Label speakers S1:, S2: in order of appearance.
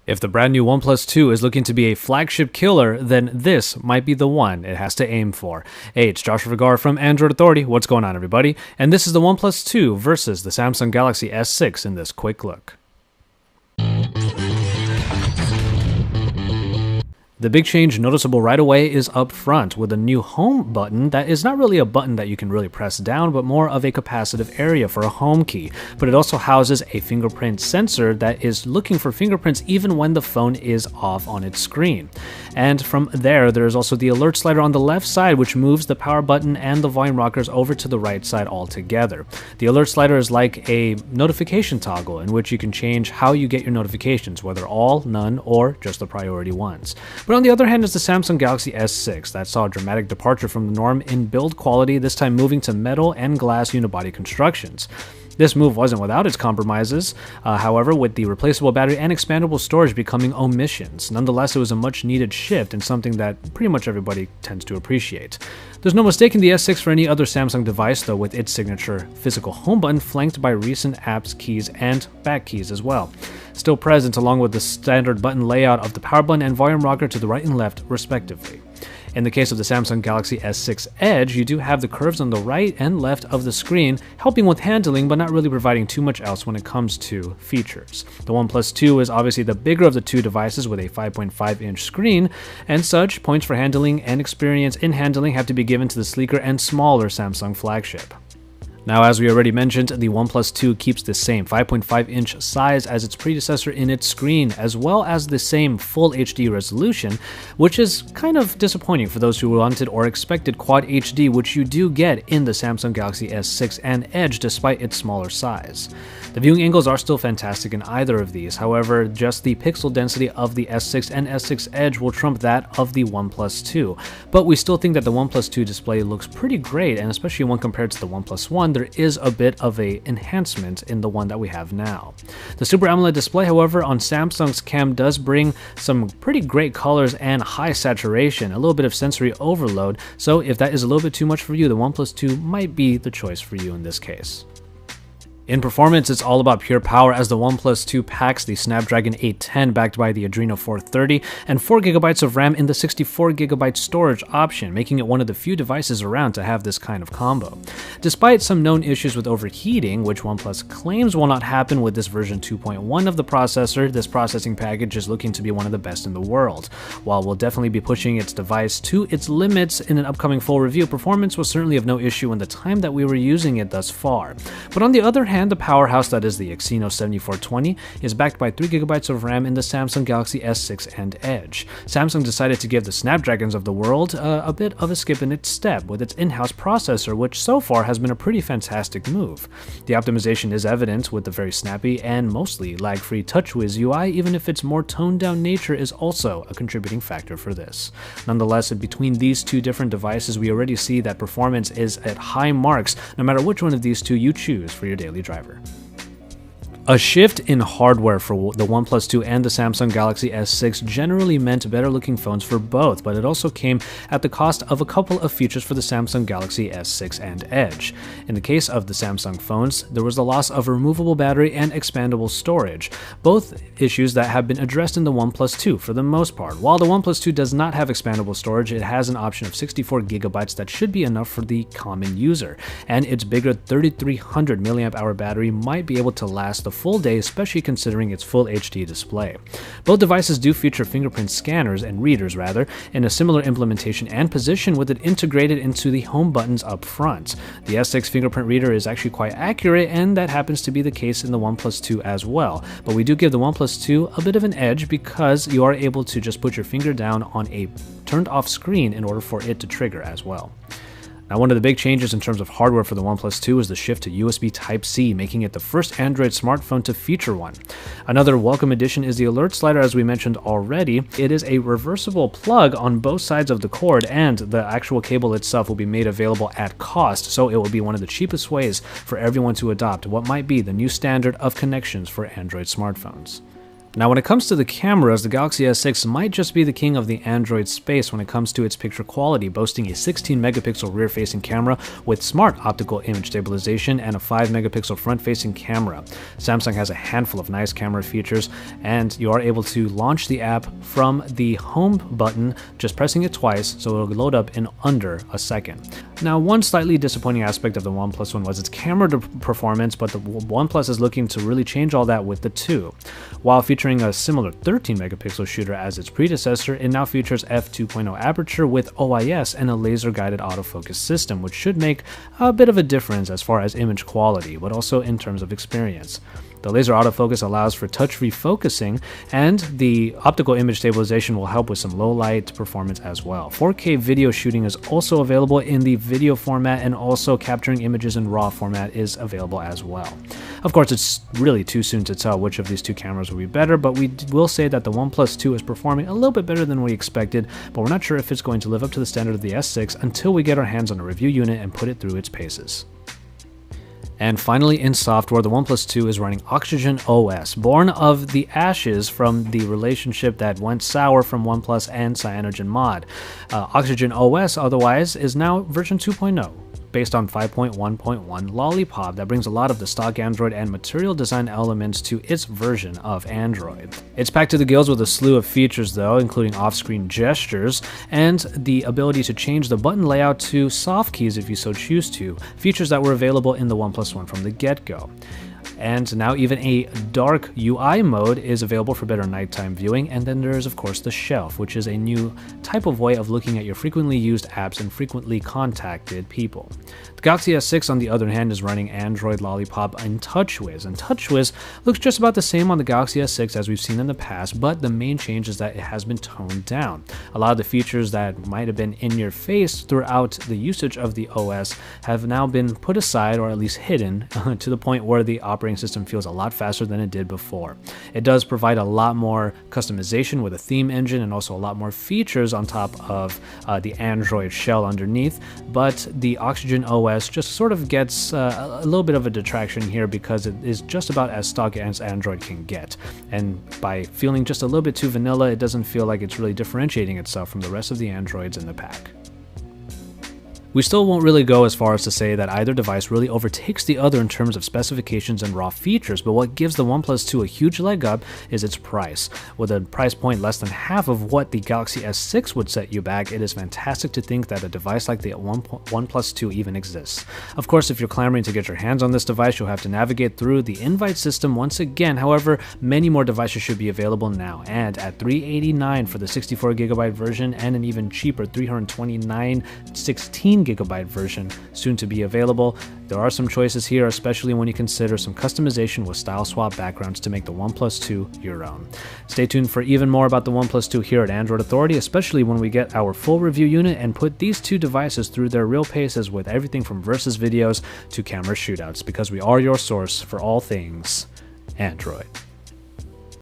S1: If the brand new OnePlus 2 is looking to be a flagship killer, then this might be the one it has to aim for. Hey, it's Joshua Vergara from Android Authority. What's going on, everybody? And this is the OnePlus 2 versus the Samsung Galaxy S6 in this quick look. The big change noticeable right away is up front with a new home button that is not really a button that you can really press down, but more of a capacitive area for a home key. But it also houses a fingerprint sensor that is looking for fingerprints even when the phone is off on its screen. And from there is also the alert slider on the left side, which moves the power button and the volume rockers over to the right side altogether. The alert slider is like a notification toggle in which you can change how you get your notifications, whether all, none, or just the priority ones. But on the other hand is the Samsung Galaxy S6 that saw a dramatic departure from the norm in build quality, this time moving to metal and glass unibody constructions. This move wasn't without its compromises, however, with the replaceable battery and expandable storage becoming omissions. Nonetheless, it was a much needed shift and something that pretty much everybody tends to appreciate. There's no mistaking the S6 for any other Samsung device, though, with its signature physical home button flanked by recent apps keys and back keys as well, still present along with the standard button layout of the power button and volume rocker to the right and left, respectively. In the case of the Samsung Galaxy S6 Edge, you do have the curves on the right and left of the screen, helping with handling but not really providing too much else when it comes to features. The OnePlus 2 is obviously the bigger of the two devices with a 5.5-inch screen, and such points for handling and experience in handling have to be given to the sleeker and smaller Samsung flagship. Now, as we already mentioned, the OnePlus 2 keeps the same 5.5-inch size as its predecessor in its screen, as well as the same Full HD resolution, which is kind of disappointing for those who wanted or expected Quad HD, which you do get in the Samsung Galaxy S6 and Edge despite its smaller size. The viewing angles are still fantastic in either of these, however, just the pixel density of the S6 and S6 Edge will trump that of the OnePlus 2, but we still think that the OnePlus 2 display looks pretty great, and especially when compared to the OnePlus 1, there is a bit of an enhancement in the one that we have now. The Super AMOLED display, however, on Samsung's cam does bring some pretty great colors and high saturation, a little bit of sensory overload, so if that is a little bit too much for you, the OnePlus 2 might be the choice for you in this case. In performance, it's all about pure power as the OnePlus 2 packs the Snapdragon 810 backed by the Adreno 430 and 4GB of RAM in the 64GB storage option, making it one of the few devices around to have this kind of combo. Despite some known issues with overheating, which OnePlus claims will not happen with this version 2.1 of the processor, this processing package is looking to be one of the best in the world. While we'll definitely be pushing its device to its limits in an upcoming full review, performance was certainly of no issue in the time that we were using it thus far. But on the other hand, the powerhouse that is the Exynos 7420 is backed by 3GB of RAM in the Samsung Galaxy S6 and Edge. Samsung decided to give the Snapdragons of the world a bit of a skip in its step with its in-house processor, which so far has been a pretty fantastic move. The optimization is evident with the very snappy and mostly lag-free TouchWiz UI, even if its more toned-down nature is also a contributing factor for this. Nonetheless, between these two different devices, we already see that performance is at high marks, no matter which one of these two you choose for your daily driver. A shift in hardware for the OnePlus 2 and the Samsung Galaxy S6 generally meant better looking phones for both, but it also came at the cost of a couple of features for the Samsung Galaxy S6 and Edge. In the case of the Samsung phones, there was the loss of removable battery and expandable storage, both issues that have been addressed in the OnePlus 2 for the most part. While the OnePlus 2 does not have expandable storage, it has an option of 64GB that should be enough for the common user, and its bigger 3300 mAh battery might be able to last the full day, especially considering its Full HD display. Both devices do feature fingerprint scanners and readers rather in a similar implementation and position, with it integrated into the home buttons up front. The S6 fingerprint reader is actually quite accurate, and that happens to be the case in the OnePlus 2 as well, but we do give the OnePlus 2 a bit of an edge because you are able to just put your finger down on a turned off screen in order for it to trigger as well. Now, one of the big changes in terms of hardware for the OnePlus 2 is the shift to USB Type-C, making it the first Android smartphone to feature one. Another welcome addition is the alert slider, as we mentioned already. It is a reversible plug on both sides of the cord, and the actual cable itself will be made available at cost, so it will be one of the cheapest ways for everyone to adopt what might be the new standard of connections for Android smartphones. Now when it comes to the cameras, the Galaxy S6 might just be the king of the Android space when it comes to its picture quality, boasting a 16 megapixel rear-facing camera with smart optical image stabilization and a 5 megapixel front-facing camera. Samsung has a handful of nice camera features, and you are able to launch the app from the home button, just pressing it twice, so it'll load up in under a second. Now, one slightly disappointing aspect of the OnePlus One was its camera performance, but the OnePlus is looking to really change all that with the 2. While featuring a similar 13 megapixel shooter as its predecessor, it now features f2.0 aperture with OIS and a laser-guided autofocus system, which should make a bit of a difference as far as image quality, but also in terms of experience. The laser autofocus allows for touch-free focusing, and the optical image stabilization will help with some low-light performance as well. 4K video shooting is also available in the video format, and also capturing images in RAW format is available as well. Of course, it's really too soon to tell which of these two cameras will be better, but we will say that the OnePlus 2 is performing a little bit better than we expected, but we're not sure if it's going to live up to the standard of the S6 until we get our hands on a review unit and put it through its paces. And finally, in software, the OnePlus 2 is running Oxygen OS, born of the ashes from the relationship that went sour from OnePlus and CyanogenMod. Oxygen OS, otherwise, is now version 2.0. Based on 5.1.1 Lollipop that brings a lot of the stock Android and material design elements to its version of Android. It's packed to the gills with a slew of features though, including off-screen gestures and the ability to change the button layout to soft keys if you so choose to, features that were available in the OnePlus One from the get-go. And now even a dark UI mode is available for better nighttime viewing, and then there is of course the shelf, which is a new type of way of looking at your frequently used apps and frequently contacted people. The Galaxy S6 on the other hand is running Android Lollipop and TouchWiz, and TouchWiz looks just about the same on the Galaxy S6 as we've seen in the past, but the main change is that it has been toned down. A lot of the features that might have been in your face throughout the usage of the OS have now been put aside, or at least hidden, to the point where the operating system feels a lot faster than it did before. It does provide a lot more customization with a theme engine and also a lot more features on top of the Android shell underneath, but the Oxygen OS just sort of gets a little bit of a detraction here because it is just about as stock as Android can get, and by feeling just a little bit too vanilla, it doesn't feel like it's really differentiating itself from the rest of the Androids in the pack. We still won't really go as far as to say that either device really overtakes the other in terms of specifications and raw features, but what gives the OnePlus 2 a huge leg up is its price. With a price point less than half of what the Galaxy S6 would set you back, it is fantastic to think that a device like the OnePlus 2 even exists. Of course, if you're clamoring to get your hands on this device, you'll have to navigate through the invite system once again. However, many more devices should be available now, and at $389 for the 64GB version and an even cheaper $329 16GB version soon to be available. There are some choices here, especially when you consider some customization with style swap backgrounds to make the OnePlus 2 your own. Stay tuned for even more about the OnePlus 2 here at Android Authority, especially when we get our full review unit and put these two devices through their real paces with everything from versus videos to camera shootouts, because we are your source for all things Android.